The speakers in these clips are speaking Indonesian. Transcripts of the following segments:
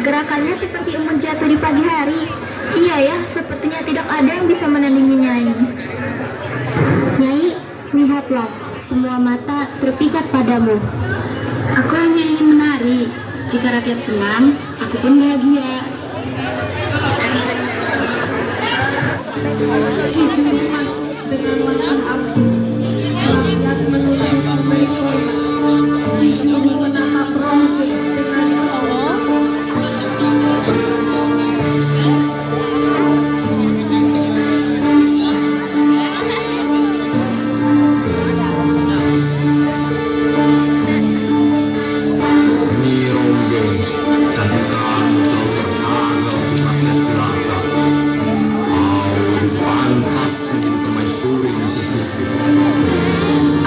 Gerakannya seperti embun jatuh di pagi hari. Iya ya, sepertinya tidak ada yang bisa menandingi Nyai. Nyai, lihatlah, semua mata terpikat padamu. Aku hanya ingin menari. Jika rakyat senang, aku pun bahagia. Kijuru masuk dengan langkah angkuh. Rakyat menuju Maikorna. Kijuru menatap Ronggeng dengan penuh.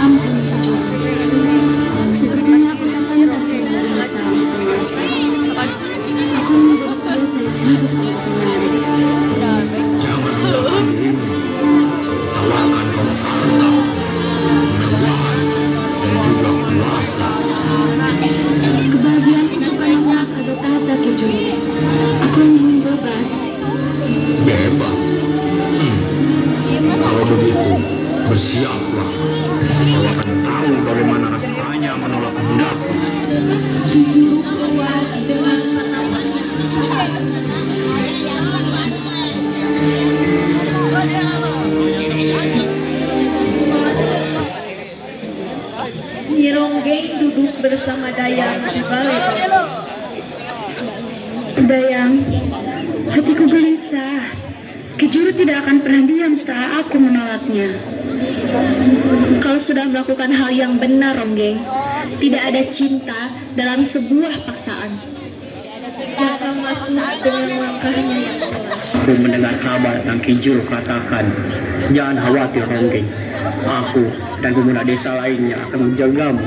Ampun, Kijuru. Sepertinya aku tak pantas menjadi seorang penguasa. Aku hanya berusaha hidup untuk menari. Jangan mendapatkan dirimu. Tawarkan kau harta, kemewahan, dan juga kuasa. Kebahagiaanku bukan emas atau tahta, Kijuru. Aku hanya ingin bebas. Bebas. Kalau begitu, bersiaplah. Kau akan tahu bagaimana rasanya menolak kehendakku. Kijuru keluar dengan tatapan yang besar. Nyi Ronggeng duduk bersama Dayang di balai. Dayang, hatiku gelisah. Kijuru tidak akan pernah diam setelah aku menolaknya. Kau sudah melakukan hal yang benar, Ronggeng. Tidak ada cinta dalam sebuah paksaan. Jaka masuk dengan langkahnya yang pelan. Aku mendengar kabar tentang Kijuru katakan, jangan khawatir Ronggeng. Aku dan pemuda desa lainnya akan menjagamu.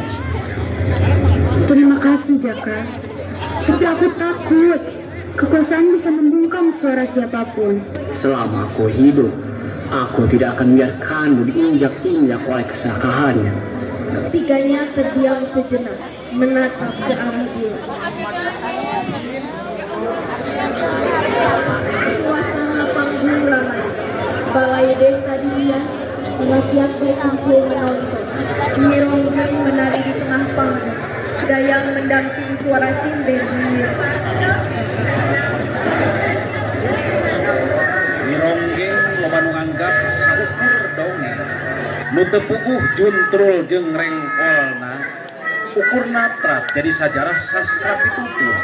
Terima kasih, Jaka. Tapi aku takut. Kekuasaan bisa membungkam suara siapapun. Selama aku hidup, aku tidak akan membiarkanmu diinjak-injak oleh keserakahannya. Ketiganya terdiam sejenak, menatap ke arah bulan. Suasana panggung ramai. Balai desa dihias, rakyat berkumpul menonton. Nyi Ronggeng menari di tengah panggung. Dayang mendampingi suara sinden nyiir. Nyi Ronggeng loba nu anggap saukur dongeng nu teu puguh juntrul jeung rengkolna ukurna trap jadi sajarah sastra pitutur.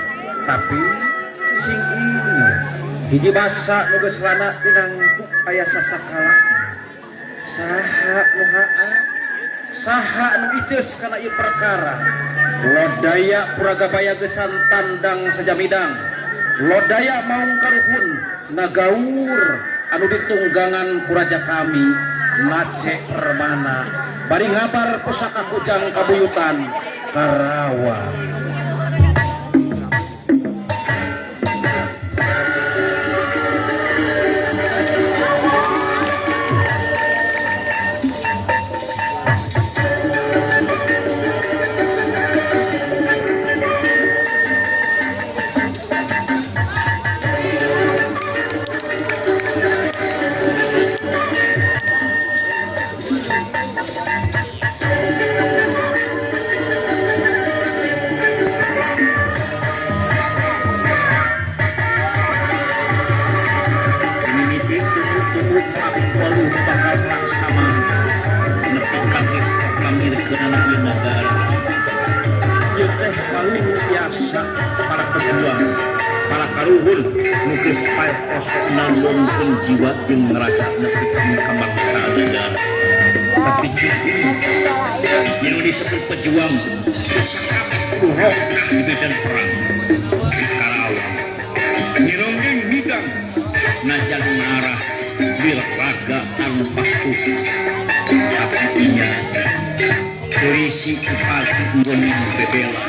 Tapi sing ini hiji basa nu geus lana pinangtuk aya sasakala saha nu haa saha nu iceus kana ieu perkara. Lodaya Puragabaya gesan tandang sajamidang, lodaya maung karuhun nagaur anu ditunggangan kuraja kami Nace Permana bari ngabar pusaka kujang kabuyutan Karawang. Para pejuang, para karuhun nukis paetos nalungkeun jiwa jeung neraca nepi kamardikaan negara. Tapi yang disebut pejuang disangkakan kuroh di medan perang di Karawang. Nyi Ronggeng hidang najan arah birraga tanpa suku. Tapi inya berisi kepala nggoning bebela.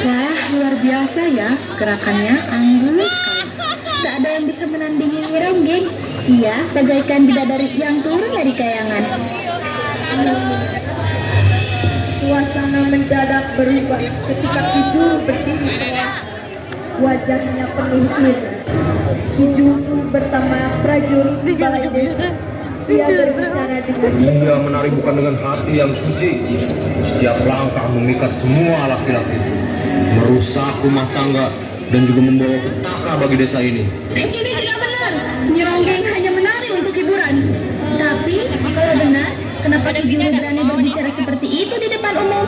Wah, luar biasa ya, gerakannya anggun sekali. Tak ada yang bisa menandingi Nyi Ronggeng. Ia bagaikan bidadari yang turun dari kayangan. Suasana mendadak berubah ketika Ki Juru berdiri telah. Wajahnya penuh iri. Ki Juru bersama prajurit di balai desa. Ia berbicara dengan Dia menari bukan dengan hati yang suci. Setiap langkah memikat semua laki-laki, merusak rumah tangga, dan juga membawa petaka bagi desa ini. Ini tidak benar. Nyi Ronggeng hanya menari untuk hiburan. Tapi kalau benar, kenapa Ki Juru berani berbicara seperti itu di depan umum?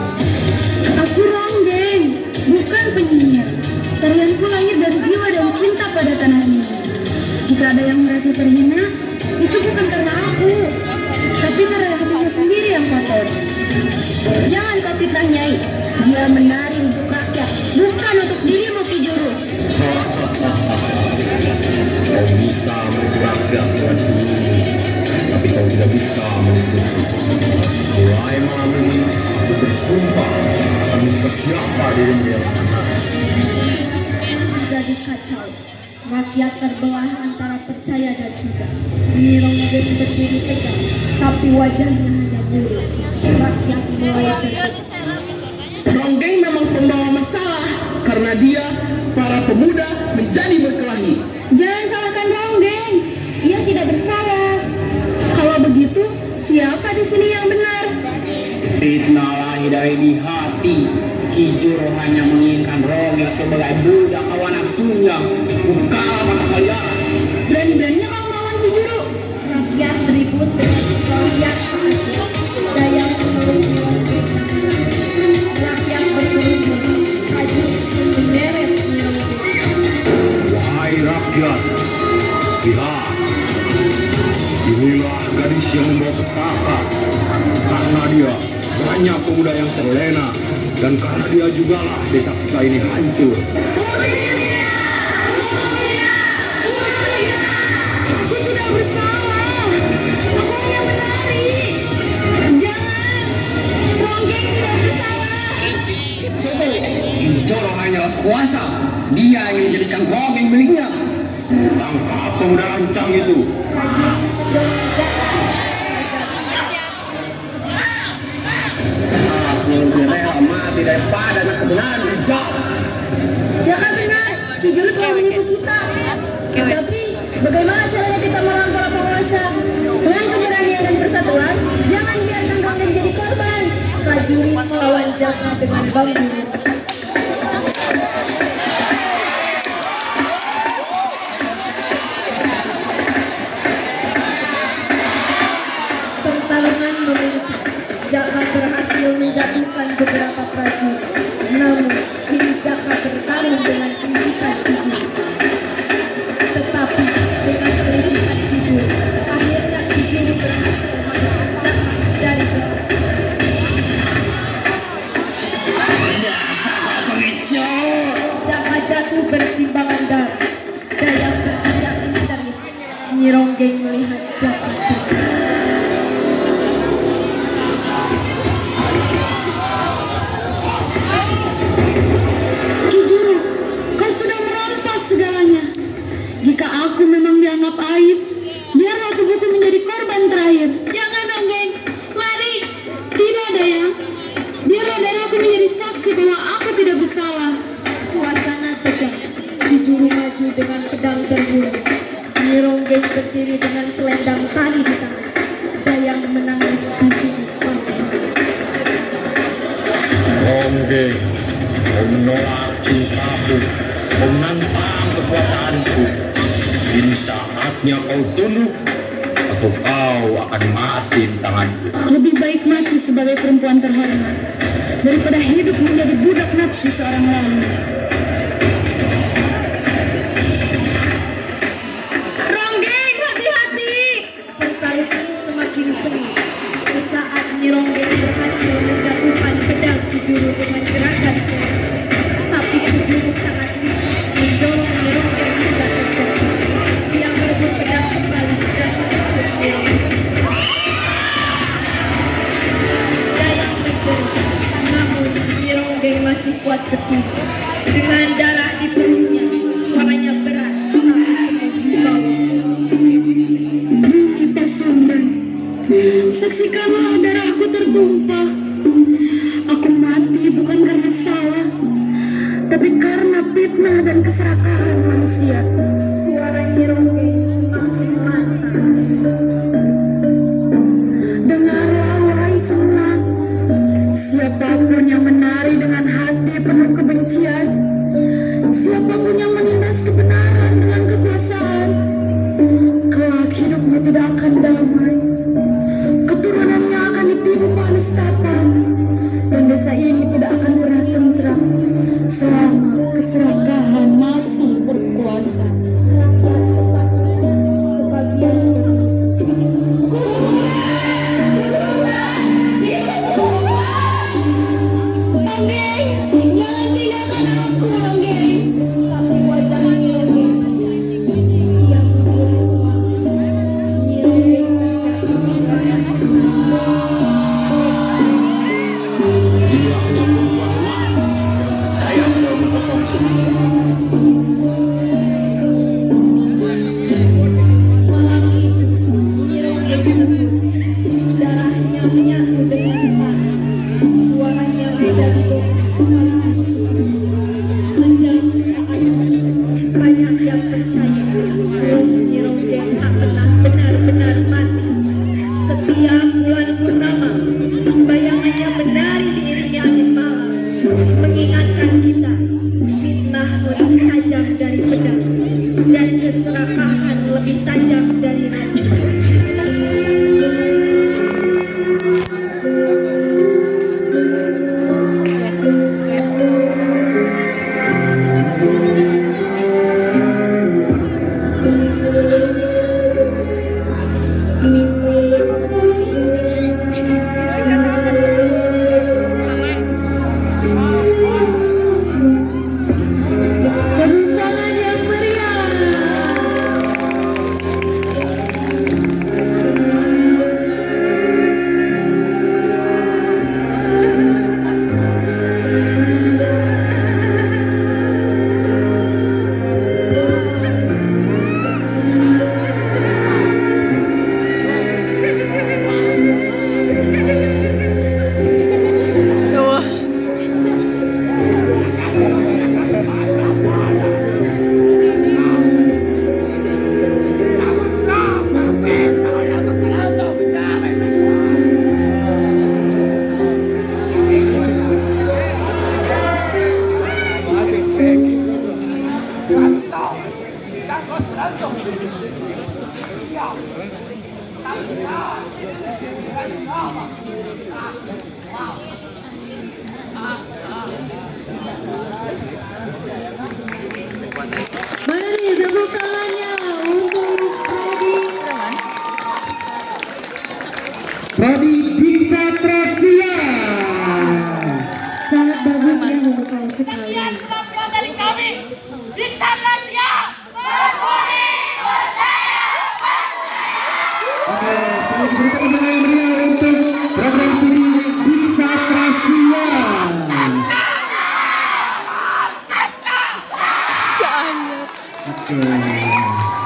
Aku Ronggeng, bukan penyihir. Tarianku lahir dari jiwa dan cinta pada tanah ini. Jika ada yang merasa terhina, itu bukan karena aku, tapi karena hatinya sendiri yang kotor. Jangan kau fitnah Nyai. Dia menari untuk rakyat, bukan untuk dirimu Ki Juru. Kau bisa menipu rakyat dengan sendiri, tapi kau tidak bisa menipu. Mulai malam ini, aku bersumpah akan membuka siapa dirimu yang sebenarnya. jadi kacau. Rakyat terbelah antara percaya dan tidak. Nyi Ronggeng berdiri tegak, tapi wajahnya hanya buruk. Rakyat mulai terbelah. Ronggeng memang pembawa masalah karena dia para pemuda menjadi berkelahi. Jangan salahkan Ronggeng, ia tidak bersalah. Kalau begitu, siapa di sini yang benar? Fitnah lahir dari di hati. Ki Juru hanya menginginkan Ronggeng sebagai budak hawa nafsunya, bukan mata kalian. Berani-beraninya kau melawan Ki Juru. Rakyat ribut dengan rakyat saja. Daya mengeluh. Rakyat berkerumun. Kaju menyeret Nyi Ronggeng. Wahai rakyat, lihat, inilah gadis yang membawa petaka. Karena dia banyak pemuda yang terlena, dan karena dia jugalah desa kita ini hancur. Aku tidak bersalah. Aku hanya menari. Jangan. Ronggeng tidak bersalah. Ki Juru hanyalah kuasa. Dia yang menjadikan Ronggeng miliknya. Tangkap pemuda lancang itu. Aku lebih rela mati daripada anak kebenaran bijak. Jangan benar. Ki Juru telah menipu kita. Tapi bagaimana caranya kita melawan para penguasa? Dengan keberanian dan persatuan, jangan biarkan Ronggeng jadi korban. Prajurit melawan Jaka dengan bambu. Pertarungan memuncak. Jaka berhasil menjatuhkan beberapa prajurit. Namun, kini Jaka bertarung dengan kelicikan Ki Juru. Tetapi, dengan kelicikan Ki Juru, akhirnya Ki Juru berhasil mengusir Jaka dari belakang. Jaka jatuh bersimbangan darah. Dayang bertindak histeris. Nyi Ronggeng melihat Jaka terbunuh. Ki Juru, kau sudah merampas segalanya. Jika aku memang dianggap aib, biarlah tubuhku menjadi korban terakhir. Jangan Ronggeng, lari. Tidak Dayang, biarlah darahku menjadi saksi bahwa aku tidak bersalah. Suasana tegang. Ki Juru maju dengan pedang terhunus. Nyi Ronggeng berdiri dengan selendang tali di tangan. Dayang menangis di sini. Ronggeng, kau menolak cintaku, kau menantang kekuasaanku. Ini saatnya kau tunduk, atau kau akan mati di tanganku. Lebih baik mati sebagai perempuan terhormat daripada hidup menjadi budak nafsu seorang lain. Ronggeng, hati-hati! Pertarungan semakin sengit. Sesaat Nyi Ronggeng berhasil menjatuhkan pedang Ki Juru dengan gerakan selendang. Tapi Ki Juru sangat licik mendorong Nyi Ronggeng hingga terjatuh. Dia merebut pedang kembali dan menusuk Nyi Ronggeng. Dayang menjerit, namun Nyi Ronggeng masih sekuat debu. Dengan darah di perutnya, suaranya berat tapi penuh wibawa. Pasundan, saksikanlah darahku tertumpah. Aku mati bukan karena salah, tapi karena fitnah dan keserakahan manusia. Suara Nyi Ronggeng semakin lantang. Dengarlah wahai senang, siapapun yang menari dengan hati penuh kebencian, siapapun yang menindas kebenaran dengan kekuasaan, kelak hidupnya tidak akan damai. Keturunannya akan ditipu penestapan, dan desa ini tidak akan pernah tentram selama keserakahan masih berkuasa. Rakyat tetap sebagian tapi wajah Nyi Ronggeng dia mencuri semangat. Nyi Ronggeng mencari wilayah. Dia hanya perempuan lemah yang percaya pada omong kosong. Malam itu Nyi Ronggeng teguh. Darahnya menyatu dengan tanah. Suaranya menjadi bom sekaligus. Sejak saat itu banyak yang percaya roh Nyi Ronggeng tak pernah benar-benar mati. Setiap bulan purnama bayangannya menari diiringi angin malam, mengingatkan kita fitnah lebih tajam dari pedang dan keserakahan lebih tajam dari racun. Tepuk tangan yang meriah. Mana nih tepuk tangannya untuk Prodi Diksa Trasia. sangat bagus ya memukau sekali. dari kami, Diksa Trasia, berbudi berdaya. Oke, sekali diberikan tepuk tangan yang meriah untuk program studi Diksa Trasia. Oke.